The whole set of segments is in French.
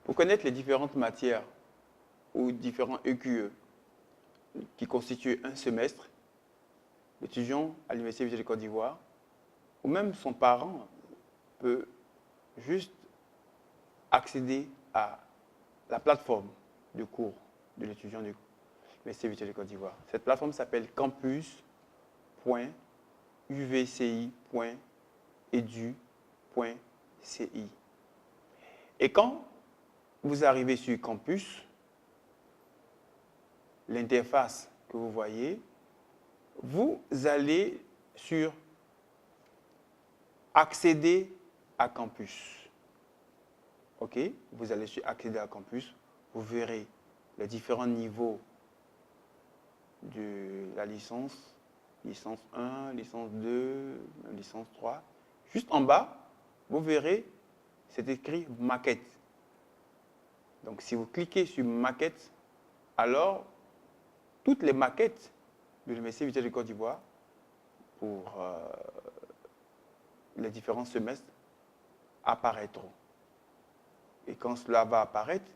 Pour connaître les différentes matières ou différents EQE qui constituent un semestre, l'étudiant à l'Université de Côte d'Ivoire, ou même son parent, peut juste accéder à la plateforme de cours de l'étudiant de l'Université de Côte d'Ivoire. Cette plateforme s'appelle campus.uvci.edu.ci. Et quand vous arrivez sur campus, l'interface que vous voyez, vous allez sur accéder à campus. OK? Vous allez sur accéder à campus, vous verrez les différents niveaux de la licence, licence 1, licence 2, licence 3. Juste en bas, vous verrez, c'est écrit maquette. Donc si vous cliquez sur maquette, alors toutes les maquettes de l'Université de Côte d'Ivoire pour les différents semestres apparaîtront. Et quand cela va apparaître,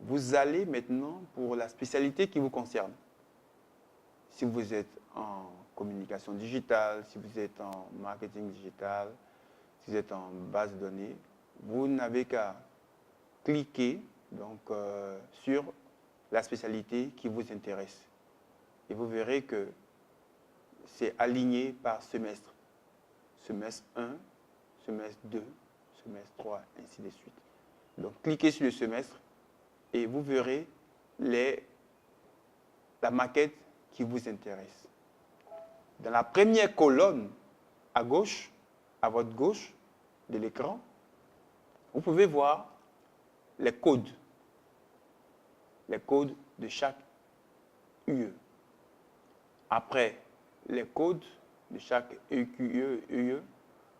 vous allez maintenant pour la spécialité qui vous concerne. Si vous êtes en communication digitale, si vous êtes en marketing digital, si vous êtes en base de données, vous n'avez qu'à cliquer donc, sur la spécialité qui vous intéresse. Et vous verrez que c'est aligné par semestre. Semestre 1, semestre 2, semestre 3, ainsi de suite. Donc, cliquez sur le semestre et vous verrez la maquette qui vous intéresse. Dans la première colonne à gauche, à votre gauche de l'écran, vous pouvez voir les codes de chaque UE. Après les codes de chaque EQE, UE,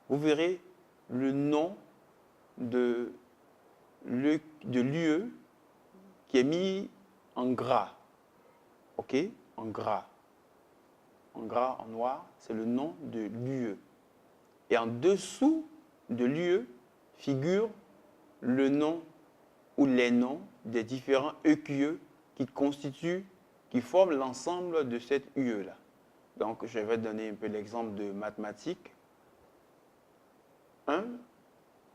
vous verrez le nom de l'UE qui est mis en gras. OK? En gras. En gras, en noir, c'est le nom de l'UE. Et en dessous de l'UE figure le nom ou les noms des différents EQE qui forment l'ensemble de cette UE-là. Donc, je vais donner un peu l'exemple de mathématiques 1,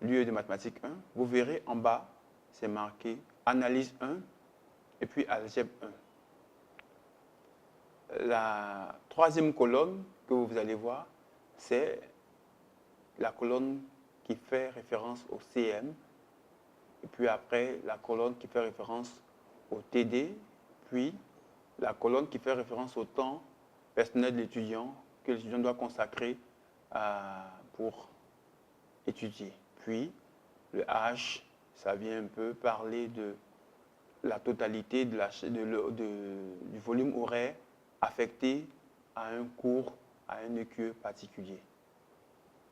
l'UE de mathématiques 1. Vous verrez en bas, c'est marqué analyse 1 et puis algèbre 1. La troisième colonne que vous allez voir, c'est la colonne qui fait référence au CM. Et puis après, la colonne qui fait référence au TD. Puis la colonne qui fait référence au temps personnel de l'étudiant que l'étudiant doit consacrer pour étudier. Puis le H, ça vient un peu parler de la totalité du volume horaire affecté à un cours, à un EQE particulier.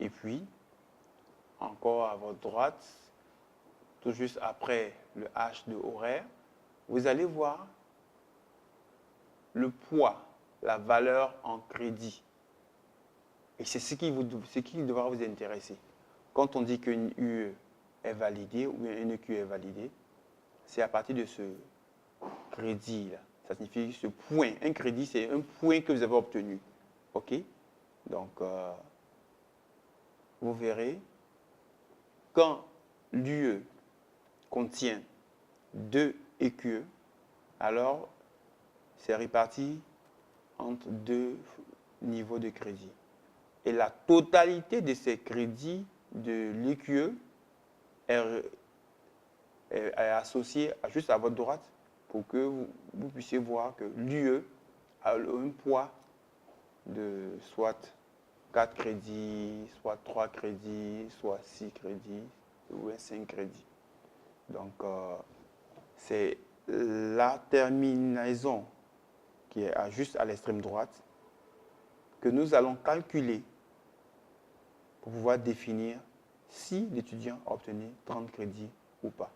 Et puis, encore à votre droite, tout juste après le H de horaire, vous allez voir le poids, la valeur en crédit. Et c'est ce qui devra vous intéresser. Quand on dit qu'une UE est validée ou une EQE est validée, c'est à partir de ce crédit-là. Ça signifie ce point. Un crédit, c'est un point que vous avez obtenu. OK? Donc, vous verrez, quand l'UE contient 2 EQE, alors c'est réparti entre 2 niveaux de crédit. Et la totalité de ces crédits de l'EQE est associée juste à votre droite pour que vous puissiez voir que l'UE a un poids de soit 4 crédits, soit 3 crédits, soit 6 crédits, ou 5 crédits. Donc, c'est la terminaison qui est juste à l'extrême droite que nous allons calculer pour pouvoir définir si l'étudiant a obtenu 30 crédits ou pas.